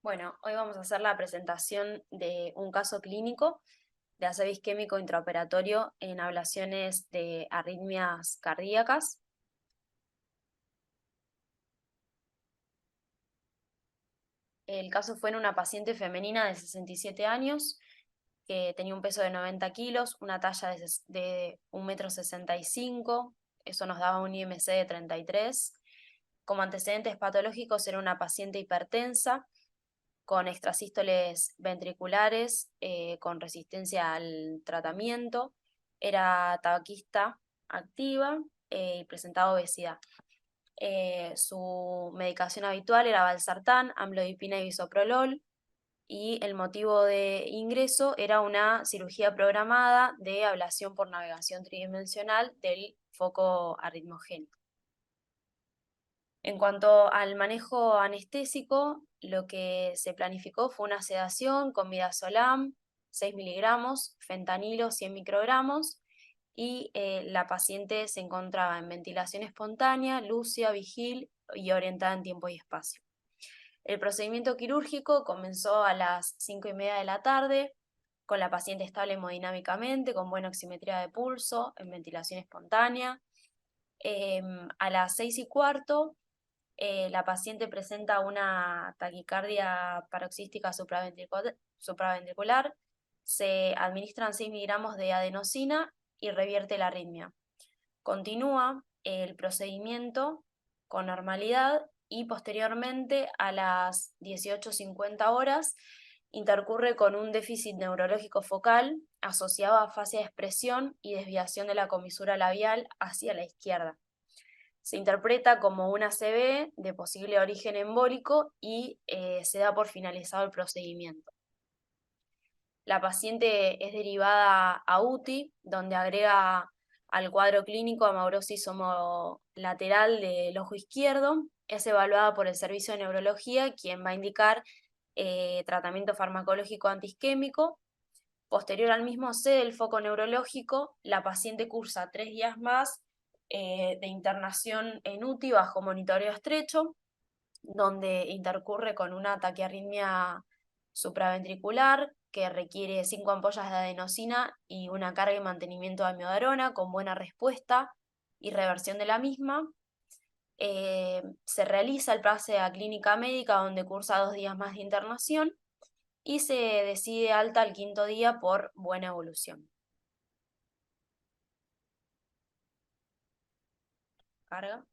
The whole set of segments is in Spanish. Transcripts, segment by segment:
Bueno, hoy vamos a hacer la presentación de un caso clínico de ACV isquémico intraoperatorio en ablaciones de arritmias cardíacas. El caso fue en una paciente femenina de 67 años que tenía un peso de 90 kilos, una talla de 1,65 m, eso nos daba un IMC de 33. Como antecedentes patológicos era una paciente hipertensa, con extrasístoles ventriculares, con resistencia al tratamiento, era tabaquista activa y presentaba obesidad. Su medicación habitual era valsartán, amlodipina y bisoprolol, y el motivo de ingreso era una cirugía programada de ablación por navegación tridimensional del foco arritmogénico. En cuanto al manejo anestésico, lo que se planificó fue una sedación con midazolam, 6 miligramos, fentanilo, 100 microgramos, y la paciente se encontraba en ventilación espontánea, lúcida, vigil y orientada en tiempo y espacio. El procedimiento quirúrgico comenzó a las 5:30 de la tarde, con la paciente estable hemodinámicamente, con buena oximetría de pulso, en ventilación espontánea. A las 6:15, la paciente presenta una taquicardia paroxística supraventricular, se administran 6 miligramos de adenosina y revierte la arritmia. Continúa el procedimiento con normalidad y posteriormente a las 18:50 horas intercurre con un déficit neurológico focal asociado a afasia de expresión y desviación de la comisura labial hacia la izquierda. Se interpreta como una ACV de posible origen embólico y se da por finalizado el procedimiento. La paciente es derivada a UTI, donde agrega al cuadro clínico amaurosis homolateral del ojo izquierdo. Es evaluada por el servicio de neurología, quien va a indicar tratamiento farmacológico antiisquémico. Posterior al mismo cede el foco neurológico, la paciente cursa 3 días más de internación en UTI bajo monitoreo estrecho, donde intercurre con una taquiarritmia supraventricular que requiere 5 ampollas de adenosina y una carga y mantenimiento de amiodarona con buena respuesta y reversión de la misma. Se realiza el pase a clínica médica, donde cursa 2 días más de internación y se decide alta al 5.º día por buena evolución. Carga.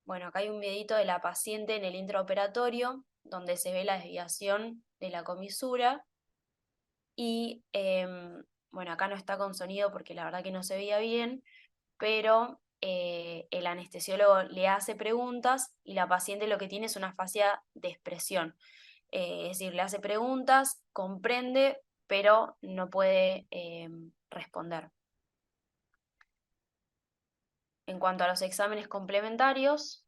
Bueno, acá hay un videito de la paciente en el intraoperatorio, donde se ve la desviación de la comisura. Y bueno, acá no está con sonido porque la verdad que no se veía bien, pero el anestesiólogo le hace preguntas y la paciente lo que tiene es una afasia de expresión. Es decir, le hace preguntas, comprende, pero no puede responder. En cuanto a los exámenes complementarios,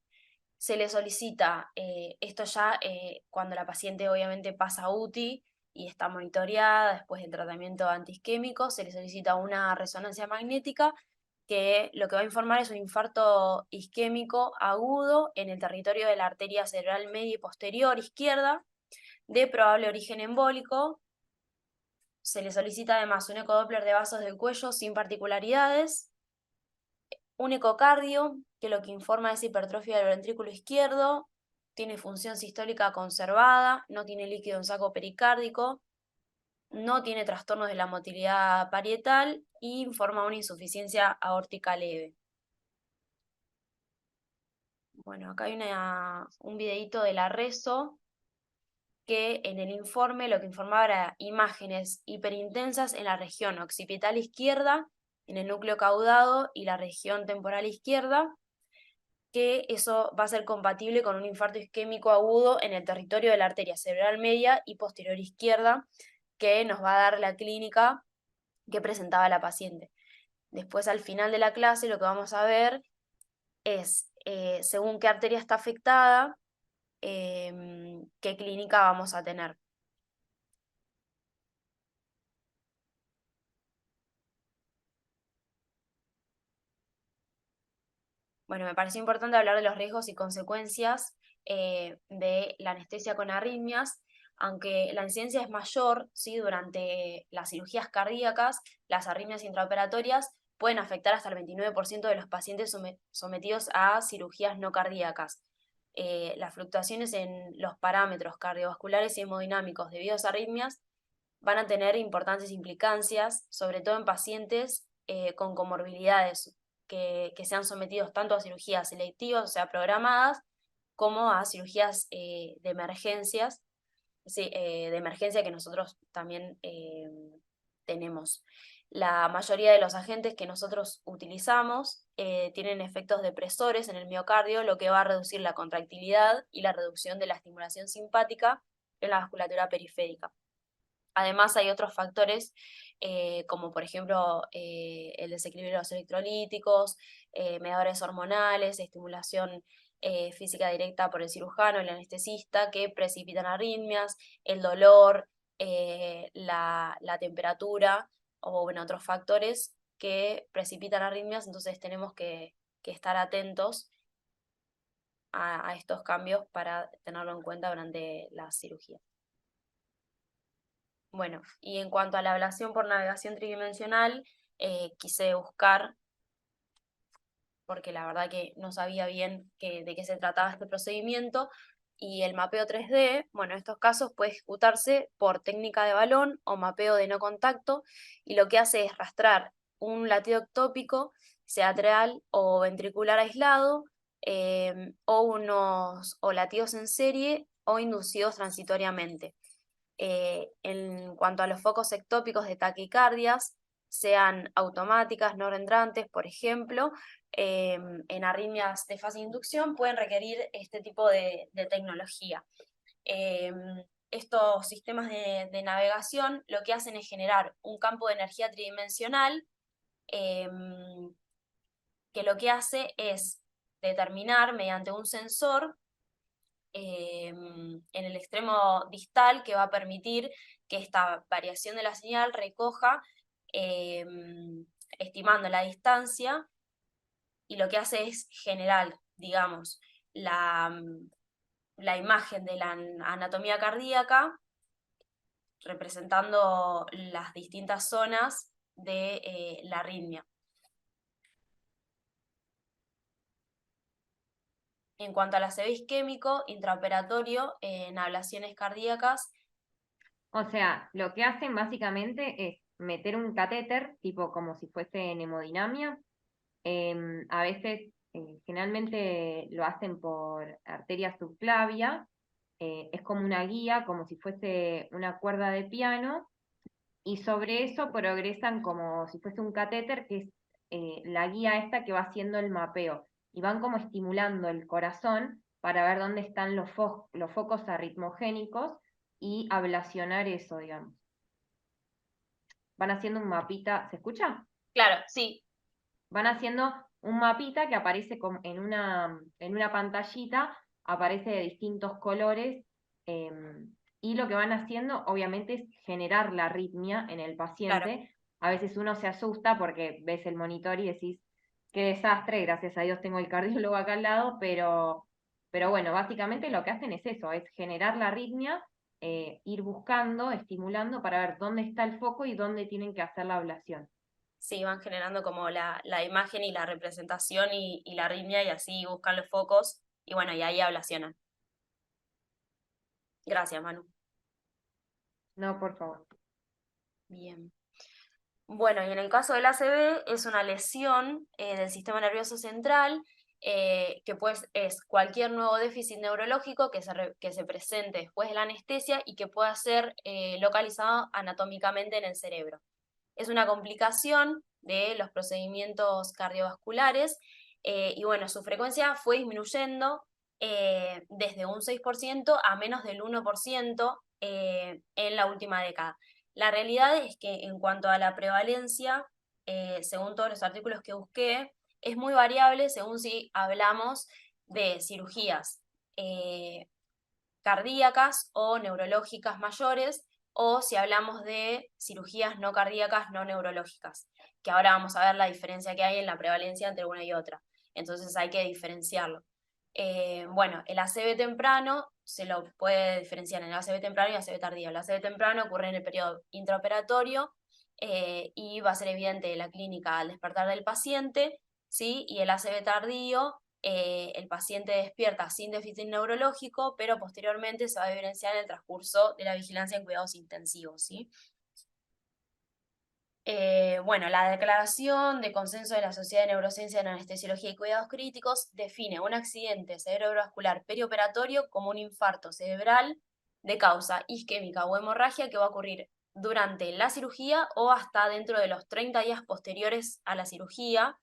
se le solicita, esto ya cuando la paciente obviamente pasa a UTI y está monitoreada después del tratamiento antiisquémico, se le solicita una resonancia magnética que lo que va a informar es un infarto isquémico agudo en el territorio de la arteria cerebral media y posterior izquierda, de probable origen embólico. Se le solicita además un ecodoppler de vasos del cuello sin particularidades, un ecocardio, que lo que informa es hipertrofia del ventrículo izquierdo, tiene función sistólica conservada, no tiene líquido en saco pericárdico, no tiene trastornos de la motilidad parietal y informa una insuficiencia aórtica leve. Bueno, acá hay un videíto de la reso, que en el informe lo que informaba era imágenes hiperintensas en la región occipital izquierda, en el núcleo caudado y la región temporal izquierda, que eso va a ser compatible con un infarto isquémico agudo en el territorio de la arteria cerebral media y posterior izquierda, que nos va a dar la clínica que presentaba la paciente. Después, al final de la clase, lo que vamos a ver es, según qué arteria está afectada, qué clínica vamos a tener. Bueno, me pareció importante hablar de los riesgos y consecuencias de la anestesia con arritmias, aunque la incidencia es mayor, ¿sí? Durante las cirugías cardíacas, las arritmias intraoperatorias pueden afectar hasta el 29% de los pacientes sometidos a cirugías no cardíacas. Las fluctuaciones en los parámetros cardiovasculares y hemodinámicos debido a esas arritmias van a tener importantes implicancias, sobre todo en pacientes con comorbilidades que sean sometidos tanto a cirugías selectivas, o sea, programadas, como a cirugías de emergencias, sí, de emergencia que nosotros también tenemos. La mayoría de los agentes que nosotros utilizamos tienen efectos depresores en el miocardio, lo que va a reducir la contractilidad y la reducción de la estimulación simpática en la vasculatura periférica. Además hay otros factores como por ejemplo el desequilibrio de los electrolíticos, mediadores hormonales, estimulación física directa por el cirujano, el anestesista, que precipitan arritmias, el dolor, la temperatura o bueno, otros factores que precipitan arritmias, entonces tenemos que estar atentos a estos cambios para tenerlo en cuenta durante la cirugía. Bueno, y en cuanto a la ablación por navegación tridimensional, quise buscar, porque la verdad que no sabía bien de qué se trataba este procedimiento, y el mapeo 3D, bueno, en estos casos puede ejecutarse por técnica de balón o mapeo de no contacto, y lo que hace es rastrar un latido ectópico, sea atrial o ventricular aislado, o latidos en serie o inducidos transitoriamente. En cuanto a los focos ectópicos de taquicardias, sean automáticas, no rentrantes, por ejemplo, en arritmias de fase de inducción pueden requerir este tipo de tecnología. Estos sistemas de navegación lo que hacen es generar un campo de energía tridimensional que lo que hace es determinar mediante un sensor en el extremo distal que va a permitir que esta variación de la señal recoja, estimando la distancia, y lo que hace es generar, digamos, la imagen de la anatomía cardíaca, representando las distintas zonas de la arritmia. En cuanto al ACV isquémico intraoperatorio en ablaciones cardíacas, O sea, lo que hacen básicamente es meter un catéter, tipo como si fuese en hemodinamia. A veces, generalmente lo hacen por arteria subclavia. Es como una guía, como si fuese una cuerda de piano. Y sobre eso progresan como si fuese un catéter, que es la guía esta que va haciendo el mapeo. Y van como estimulando el corazón para ver dónde están los focos arritmogénicos y ablacionar eso, digamos. Van haciendo un mapita, ¿se escucha? claro, sí, Van haciendo un mapita que aparece en una pantallita, aparece de distintos colores, eh, y lo que van haciendo obviamente es generar la arritmia en el claro. paciente. A veces uno se asusta porque ves el monitor y decís, qué desastre, gracias a Dios tengo el cardiólogo acá al lado, pero bueno, básicamente lo que hacen es eso, es generar la arritmia, ir buscando, estimulando para ver dónde está el foco y dónde tienen que hacer la ablación. Sí, van generando como la imagen y la representación y la arritmia y así buscan los focos y bueno, y ahí ablacionan. Gracias, Manu. No, por favor. Bien. Bueno, y en el caso del ACV es una lesión del sistema nervioso central que pues es cualquier nuevo déficit neurológico que se presente después de la anestesia y que pueda ser localizado anatómicamente en el cerebro. Es una complicación de los procedimientos cardiovasculares y bueno, su frecuencia fue disminuyendo desde un 6% a menos del 1% en la última década. La realidad es que en cuanto a la prevalencia, según todos los artículos que busqué, es muy variable según si hablamos de cirugías cardíacas o neurológicas mayores, o si hablamos de cirugías no cardíacas, no neurológicas, que ahora vamos a ver la diferencia que hay en la prevalencia entre una y otra. Entonces hay que diferenciarlo. Bueno, el ACV temprano se lo puede diferenciar en el ACV temprano y ACV tardío. El ACV temprano ocurre en el periodo intraoperatorio y va a ser evidente en la clínica al despertar del paciente, ¿sí? Y el ACV tardío, el paciente despierta sin déficit neurológico, pero posteriormente se va a evidenciar en el transcurso de la vigilancia en cuidados intensivos, ¿sí? Bueno, la Declaración de Consenso de la Sociedad de Neurociencia en Anestesiología y Cuidados Críticos define un accidente cerebrovascular perioperatorio como un infarto cerebral de causa isquémica o hemorragia que va a ocurrir durante la cirugía o hasta dentro de los 30 días posteriores a la cirugía.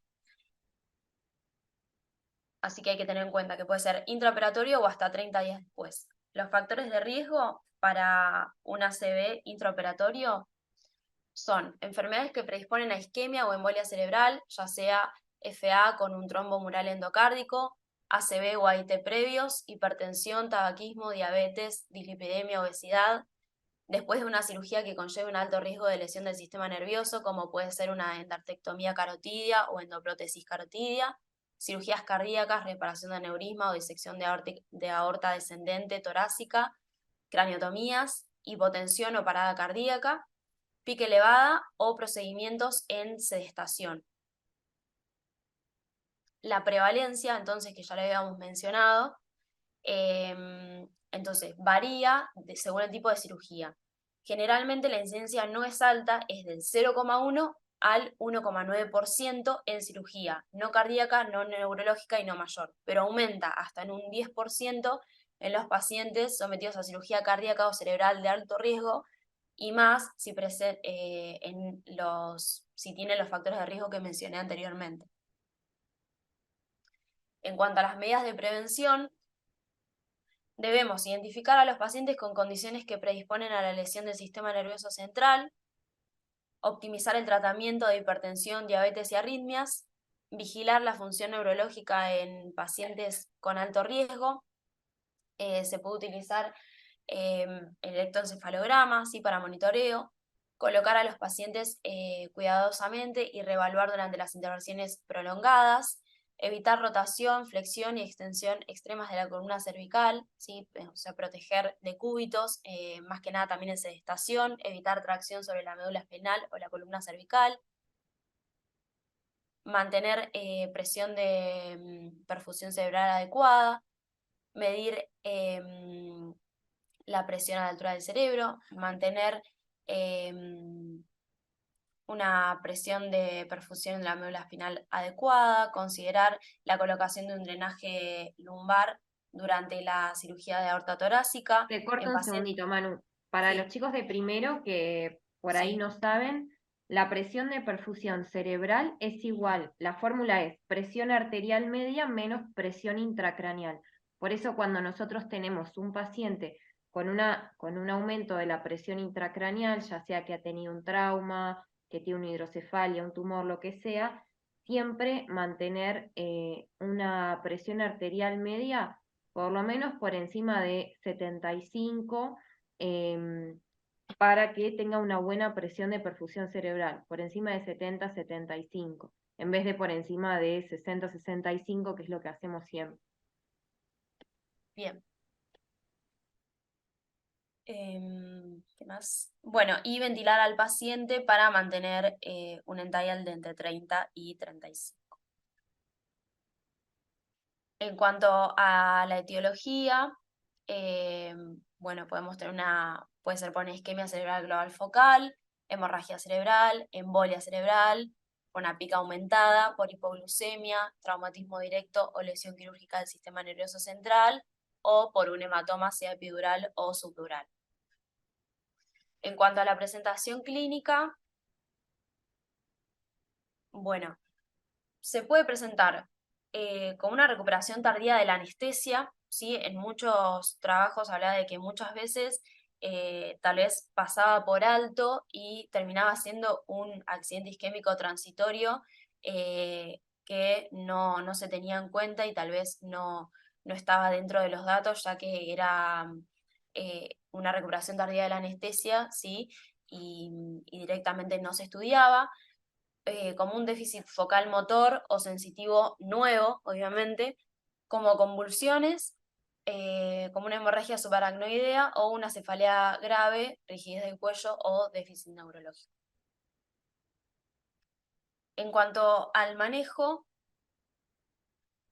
Así que hay que tener en cuenta que puede ser intraoperatorio o hasta 30 días después. Los factores de riesgo para un ACV intraoperatorio son enfermedades que predisponen a isquemia o embolia cerebral, ya sea FA con un trombo mural endocárdico, ACV o AIT previos, hipertensión, tabaquismo, diabetes, dislipidemia, obesidad, después de una cirugía que conlleve un alto riesgo de lesión del sistema nervioso, como puede ser una endartectomía carotidia o endoprótesis carotidia, cirugías cardíacas, reparación de aneurisma o disección de aorta descendente torácica, craniotomías, hipotensión o parada cardíaca, pique elevada o procedimientos en sedestación. La prevalencia, entonces, que ya le habíamos mencionado, entonces varía según el tipo de cirugía. Generalmente la incidencia no es alta, es del 0,1 al 1,9% en cirugía no cardíaca, no neurológica y no mayor, pero aumenta hasta en un 10% en los pacientes sometidos a cirugía cardíaca o cerebral de alto riesgo, y más si tienen los factores de riesgo que mencioné anteriormente. En cuanto a las medidas de prevención, debemos identificar a los pacientes con condiciones que predisponen a la lesión del sistema nervioso central, optimizar el tratamiento de hipertensión, diabetes y arritmias, vigilar la función neurológica en pacientes con alto riesgo. Se puede utilizar el electroencefalograma, ¿sí? Para monitoreo, colocar a los pacientes cuidadosamente y reevaluar durante las intervenciones prolongadas, evitar rotación, flexión y extensión extremas de la columna cervical, ¿sí? O sea, proteger de cúbitos, más que nada también en sedestación, evitar tracción sobre la médula espinal o la columna cervical, mantener presión de perfusión cerebral adecuada, medir la presión a la altura del cerebro, mantener una presión de perfusión en la médula espinal adecuada, considerar la colocación de un drenaje lumbar durante la cirugía de aorta torácica. Te corto En un pacientes, segundito, Manu. Para los sí, chicos de primero que por ahí sí, no saben, la presión de perfusión cerebral es igual. La fórmula es presión arterial media menos presión intracraneal. Por eso cuando nosotros tenemos un paciente con un aumento de la presión intracraneal, ya sea que ha tenido un trauma, que tiene una hidrocefalia, un tumor, lo que sea, siempre mantener una presión arterial media por lo menos por encima de 75, para que tenga una buena presión de perfusión cerebral, por encima de 70, 75, en vez de por encima de 60, 65, que es lo que hacemos siempre. bien. ¿Qué más? Bueno, y ventilar al paciente para mantener un end-dial de entre 30 y 35. En cuanto a la etiología, bueno, podemos tener puede ser por una isquemia cerebral global focal, hemorragia cerebral, embolia cerebral, por una pica aumentada, por hipoglucemia, traumatismo directo o lesión quirúrgica del sistema nervioso central, o por un hematoma sea epidural o subdural. En cuanto a la presentación clínica, bueno, se puede presentar con una recuperación tardía de la anestesia, ¿sí? En muchos trabajos habla de que muchas veces tal vez pasaba por alto y terminaba siendo un accidente isquémico transitorio que no se tenía en cuenta y tal vez no estaba dentro de los datos, ya que era una recuperación tardía de la anestesia, ¿sí? Y directamente no se estudiaba como un déficit focal motor o sensitivo nuevo, obviamente, como convulsiones, como una hemorragia subaracnoidea o una cefalea grave, rigidez del cuello o déficit neurológico. En cuanto al manejo,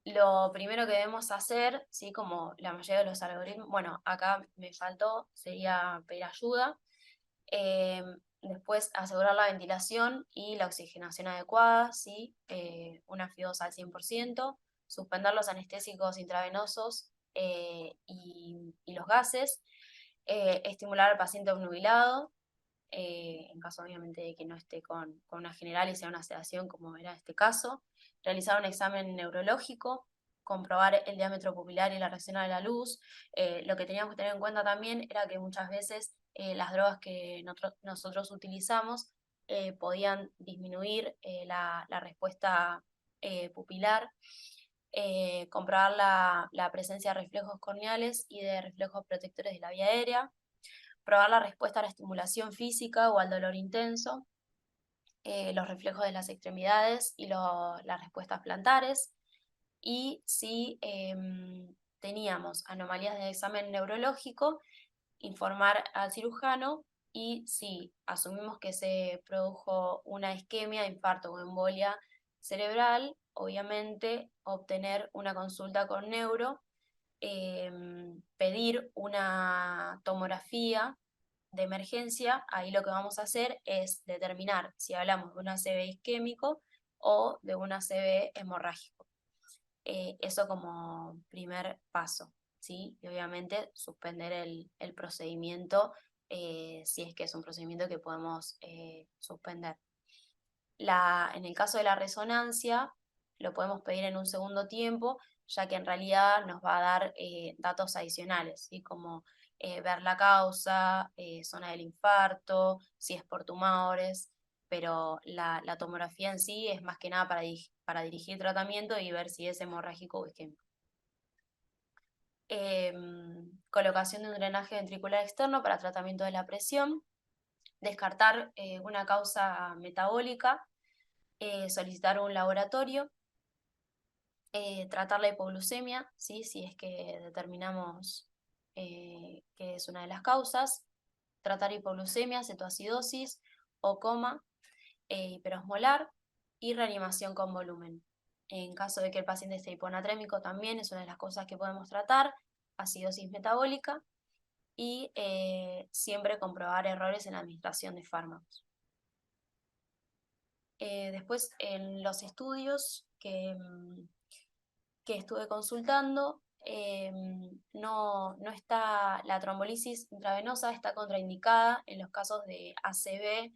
lo primero que debemos hacer, ¿sí? Como la mayoría de los algoritmos, bueno, acá me faltó, sería pedir ayuda. Después asegurar la ventilación y la oxigenación adecuada, ¿sí? Una FIO2 al 100%, suspender los anestésicos intravenosos y los gases, estimular al paciente obnubilado, en caso obviamente de que no esté con una general y sea una sedación como era este caso, realizar un examen neurológico, comprobar el diámetro pupilar y la reacción a la luz. Lo que teníamos que tener en cuenta también era que muchas veces las drogas que nosotros utilizamos podían disminuir la respuesta pupilar, comprobar la presencia de reflejos corneales y de reflejos protectores de la vía aérea, probar la respuesta a la estimulación física o al dolor intenso, los reflejos de las extremidades y las respuestas plantares, y si teníamos anomalías de examen neurológico, informar al cirujano, y si asumimos que se produjo una isquemia, infarto o embolia cerebral, obviamente obtener una consulta con neuro, pedir una tomografía de emergencia. Ahí lo que vamos a hacer es determinar si hablamos de un ACV isquémico o de un ACV hemorrágico. Eso como primer paso, ¿sí? Y obviamente suspender el procedimiento si es que es un procedimiento que podemos suspender. En el caso de la resonancia, lo podemos pedir en un segundo tiempo, ya que en realidad nos va a dar datos adicionales, ¿sí? Como ver la causa, zona del infarto, si es por tumores, pero la tomografía en sí es más que nada para dirigir tratamiento y ver si es hemorrágico o isquémico. Colocación de un drenaje ventricular externo para tratamiento de la presión, descartar una causa metabólica, solicitar un laboratorio, tratar la hipoglucemia, ¿sí? Si es que determinamos que es una de las causas, tratar hipoglucemia, cetoacidosis o coma hiperosmolar, y reanimación con volumen. En caso de que el paciente esté hiponatrémico, también es una de las cosas que podemos tratar, acidosis metabólica, y siempre comprobar errores en la administración de fármacos. Después, en los estudios que estuve consultando, no está, la trombolisis intravenosa está contraindicada en los casos de ACV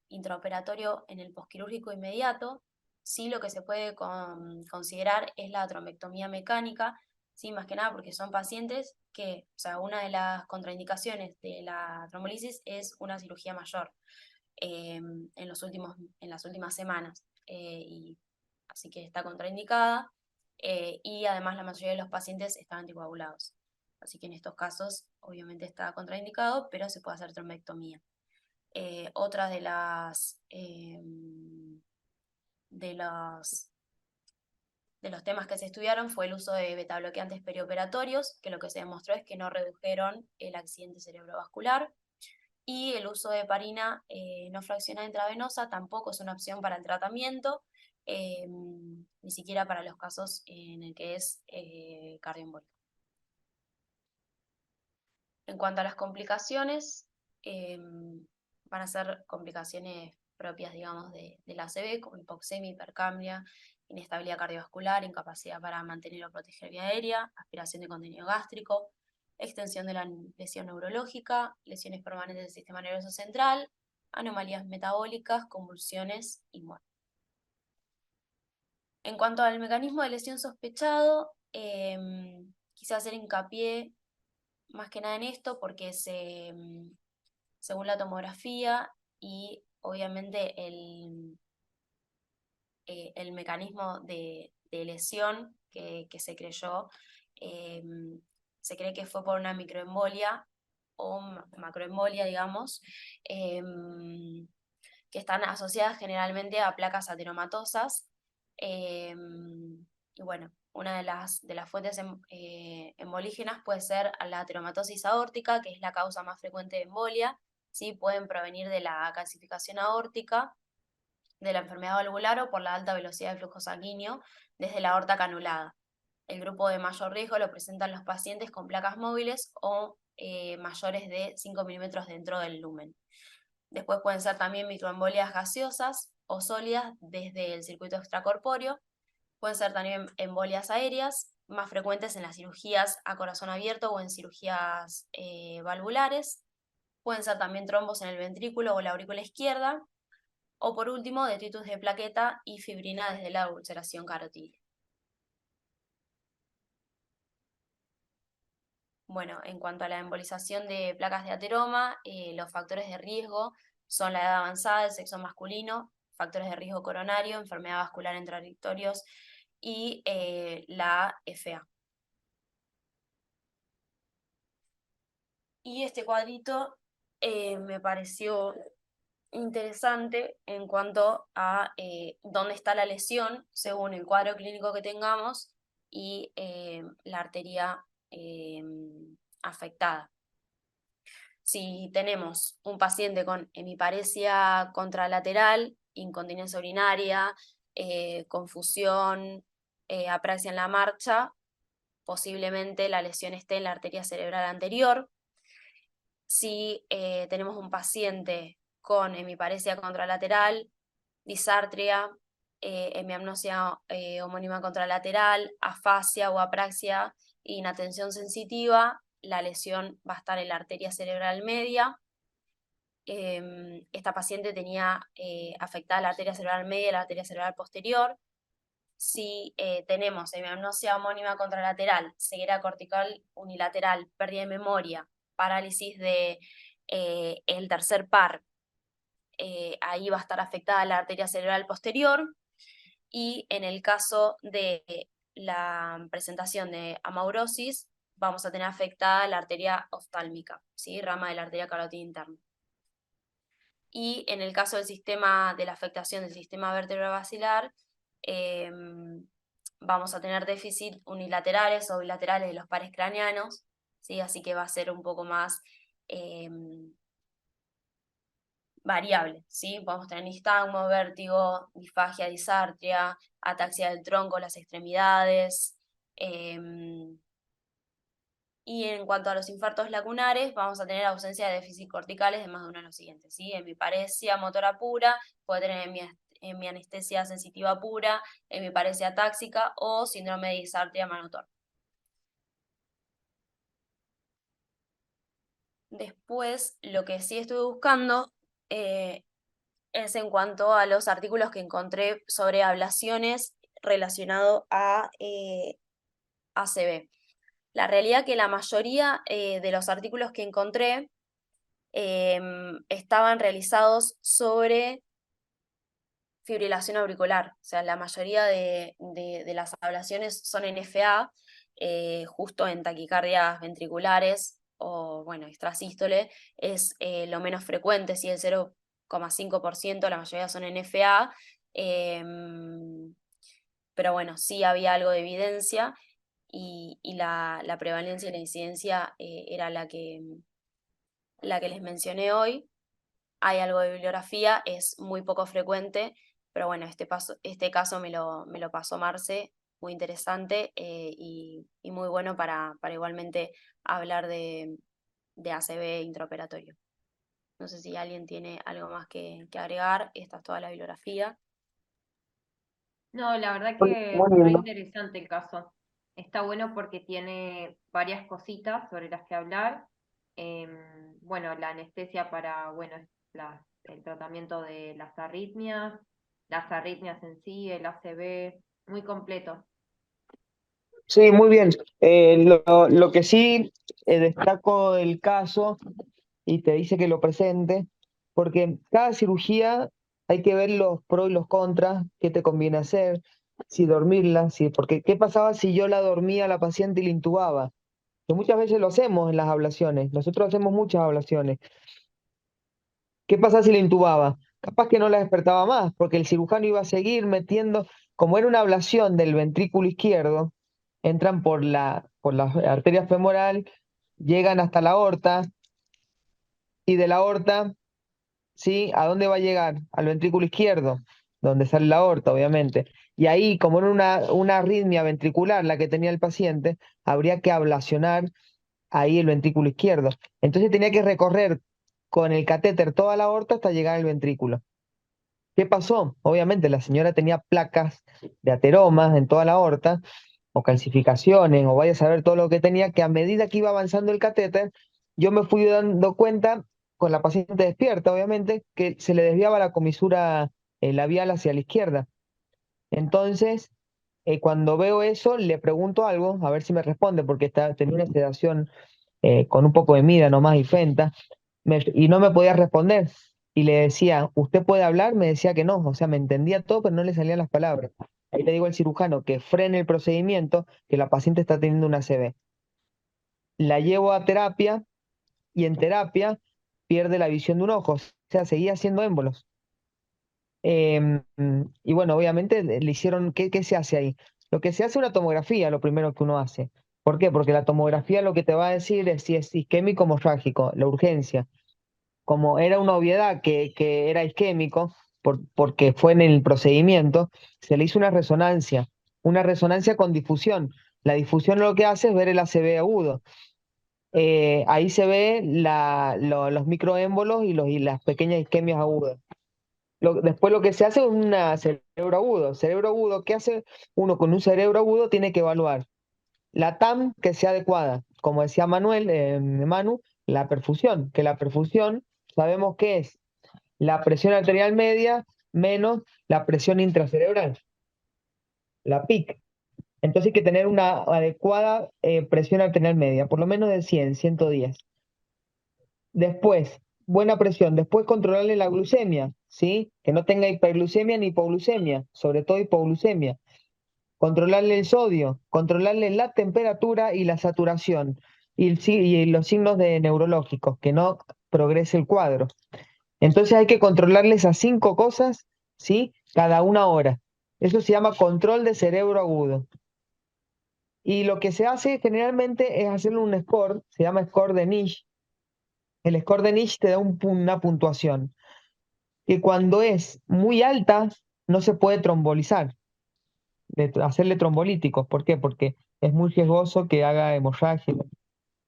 intraoperatorio en el posquirúrgico inmediato. Sí, lo que se puede considerar es la trombectomía mecánica, sí, más que nada porque son pacientes que, o sea, una de las contraindicaciones de la trombolisis es una cirugía mayor en las últimas semanas. Y así que está contraindicada, y además la mayoría de los pacientes están anticoagulados. Así que en estos casos obviamente está contraindicado, pero se puede hacer trombectomía. Otra de los temas que se estudiaron fue el uso de betabloqueantes perioperatorios, que lo que se demostró es que no redujeron el accidente cerebrovascular, y el uso de heparina no fraccionada intravenosa tampoco es una opción para el tratamiento, ni siquiera para los casos en el que es cardioembólico. En cuanto a las complicaciones, van a ser complicaciones propias, digamos, del ACV, como hipoxemia, hipercambia, inestabilidad cardiovascular, incapacidad para mantener o proteger vía aérea, aspiración de contenido gástrico, extensión de la lesión neurológica, lesiones permanentes del sistema nervioso central, anomalías metabólicas, convulsiones y muerte. En cuanto al mecanismo de lesión sospechado, quise hacer hincapié más que nada en esto porque según la tomografía y obviamente el mecanismo de lesión que se creyó, se cree que fue por una microembolia o macroembolia, digamos, que están asociadas generalmente a placas ateromatosas, Y bueno, una de las fuentes embolígenas puede ser la ateromatosis aórtica, que es la causa más frecuente de embolia. ¿Sí? Pueden provenir de la calcificación aórtica, de la enfermedad valvular o por la alta velocidad de flujo sanguíneo desde la aorta canulada. El grupo de mayor riesgo lo presentan los pacientes con placas móviles o mayores de 5 milímetros dentro del lumen. Después pueden ser también microembolias gaseosas o sólidas desde el circuito extracorpóreo. Pueden ser también embolias aéreas, más frecuentes en las cirugías a corazón abierto o en cirugías valvulares. Pueden ser también trombos en el ventrículo o la aurícula izquierda. O por último, detritus de plaqueta y fibrina desde la ulceración carotídea. Bueno, en cuanto a la embolización de placas de ateroma, los factores de riesgo son la edad avanzada, el sexo masculino, factores de riesgo coronario, enfermedad vascular en trayectorios y la FA. Y este cuadrito me pareció interesante en cuanto a dónde está la lesión según el cuadro clínico que tengamos y la arteria afectada. Si tenemos un paciente con hemiparesia contralateral, incontinencia urinaria, confusión, apraxia en la marcha, posiblemente la lesión esté en la arteria cerebral anterior. Si tenemos un paciente con hemiparesia contralateral, disartria, hemianopsia homónima contralateral, afasia o apraxia, inatención sensitiva, la lesión va a estar en la arteria cerebral media. Esta paciente tenía afectada la arteria cerebral media y la arteria cerebral posterior. Si tenemos hemianopsia homónima contralateral, ceguera cortical unilateral, pérdida de memoria, parálisis de el tercer par, ahí va a estar afectada la arteria cerebral posterior. Y en el caso de la presentación de amaurosis, vamos a tener afectada la arteria oftálmica, ¿sí? Rama de la arteria carótida interna. Y en el caso del sistema, de la afectación del sistema vertebrovascular, vamos a tener déficit unilaterales o bilaterales de los pares craneanos, ¿sí? Así que va a ser un poco más variable, ¿sí? Podemos tener nistagmo, vértigo, disfagia, disartria, ataxia del tronco, las extremidades. Y en cuanto a los infartos lacunares, vamos a tener ausencia de déficit corticales de más de uno de los siguientes, ¿sí? Hemiparesia motora pura, puede tener hemianestesia sensitiva pura, hemiparesia táxica o síndrome de disartria manotor. Después, lo que sí estuve buscando es en cuanto a los artículos que encontré sobre ablaciones relacionado a ACV. La realidad es que la mayoría de los artículos que encontré estaban realizados sobre fibrilación auricular. O sea, la mayoría de las ablaciones son en FA, justo en taquicardias ventriculares o, bueno, extrasístole, es lo menos frecuente, sí, el 0,5%, la mayoría son en FA, pero bueno, sí había algo de evidencia y la prevalencia y la incidencia era la que les mencioné hoy. Hay algo de bibliografía, es muy poco frecuente, pero bueno, este caso me lo pasó Marce, muy interesante y muy bueno para igualmente hablar de ACV intraoperatorio. No sé si alguien tiene algo más que agregar, esta es toda la bibliografía. No, la verdad Muy que muy re bien, ¿no? interesante el caso. Está bueno porque tiene varias cositas sobre las que hablar. Bueno, la anestesia para, bueno, el tratamiento de las arritmias en sí, el ACV, muy completo. Sí, muy bien. Lo que sí destaco del caso, y te dice que lo presente, porque cada cirugía hay que ver los pros y los contras, qué te conviene hacer, si dormirla, porque qué pasaba si yo la dormía a la paciente y la intubaba, que muchas veces lo hacemos en las ablaciones, nosotros hacemos muchas ablaciones. ¿Qué pasa si la intubaba? Capaz que no la despertaba más, porque el cirujano iba a seguir metiendo. como era una ablación del ventrículo izquierdo, entran por la arteria femoral, llegan hasta la aorta, y de la aorta, ¿sí? ¿A dónde va a llegar? Al ventrículo izquierdo, donde sale la aorta, obviamente. Y ahí, como era una arritmia ventricular la que tenía el paciente, habría que ablacionar ahí el ventrículo izquierdo. Entonces tenía que recorrer con el catéter toda la aorta hasta llegar al ventrículo. ¿Qué pasó? Obviamente la señora tenía placas de ateromas en toda la aorta, o calcificaciones, o vaya a saber todo lo que tenía, que a medida que iba avanzando el catéter, yo me fui dando cuenta, con la paciente despierta, obviamente, que se le desviaba la comisura labial hacia la izquierda. Entonces, cuando veo eso, le pregunto algo, a ver si me responde, porque tenía una sedación con un poco de mira nomás y fenta, y no me podía responder. Y le decía, ¿usted puede hablar? Me decía que no, o sea, me entendía todo, pero no le salían las palabras. Ahí le digo al cirujano que frene el procedimiento, que la paciente está teniendo una ACV. La llevo a terapia y en terapia pierde la visión de un ojo, o sea, seguía haciendo émbolos. Y bueno, obviamente le hicieron, ¿qué se hace ahí? Lo que se hace es una tomografía, lo primero que uno hace. ¿Por qué? Porque la tomografía lo que te va a decir es si es isquémico o hemorrágico, la urgencia. Como era una obviedad que era isquémico, porque fue en el procedimiento, se le hizo una resonancia con difusión. La difusión lo que hace es ver el ACV agudo. Ahí se ve los microémbolos y las pequeñas isquemias agudas. Después lo que se hace es un cerebro agudo. Cerebro agudo, ¿qué hace uno con un cerebro agudo? Tiene que evaluar la TAM que sea adecuada. Como decía Manu, la perfusión, que la perfusión sabemos que es la presión arterial media menos la presión intracerebral, la PIC. Entonces hay que tener una adecuada presión arterial media, por lo menos de 100, 110. Después, buena presión. Después controlarle la glucemia, ¿sí? Que no tenga hiperglucemia ni hipoglucemia, sobre todo hipoglucemia. Controlarle el sodio, controlarle la temperatura y la saturación y los signos neurológicos, que no progrese el cuadro. Entonces hay que controlarle esas 5 cosas, ¿sí? Cada una hora. Eso se llama control de cerebro agudo. Y lo que se hace generalmente es hacerle un score, se llama score de Niche. El score de Niche te da una puntuación que cuando es muy alta no se puede trombolizar, hacerle trombolíticos. ¿Por qué? Porque es muy riesgoso que haga hemorragia.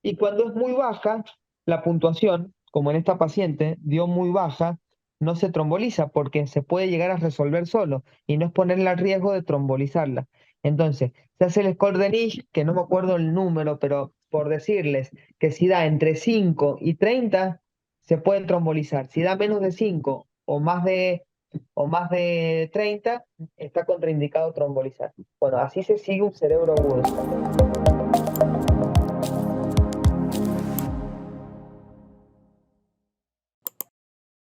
Y cuando es muy baja, la puntuación, como en esta paciente, dio muy baja, no se tromboliza porque se puede llegar a resolver solo y no es ponerla al riesgo de trombolizarla. Entonces, se hace el score de Niche, que no me acuerdo el número, pero por decirles que si da entre 5 y 30, se puede trombolizar. Si da menos de 5 o más de 30, está contraindicado trombolizar. Bueno, así se sigue un cerebro agudo.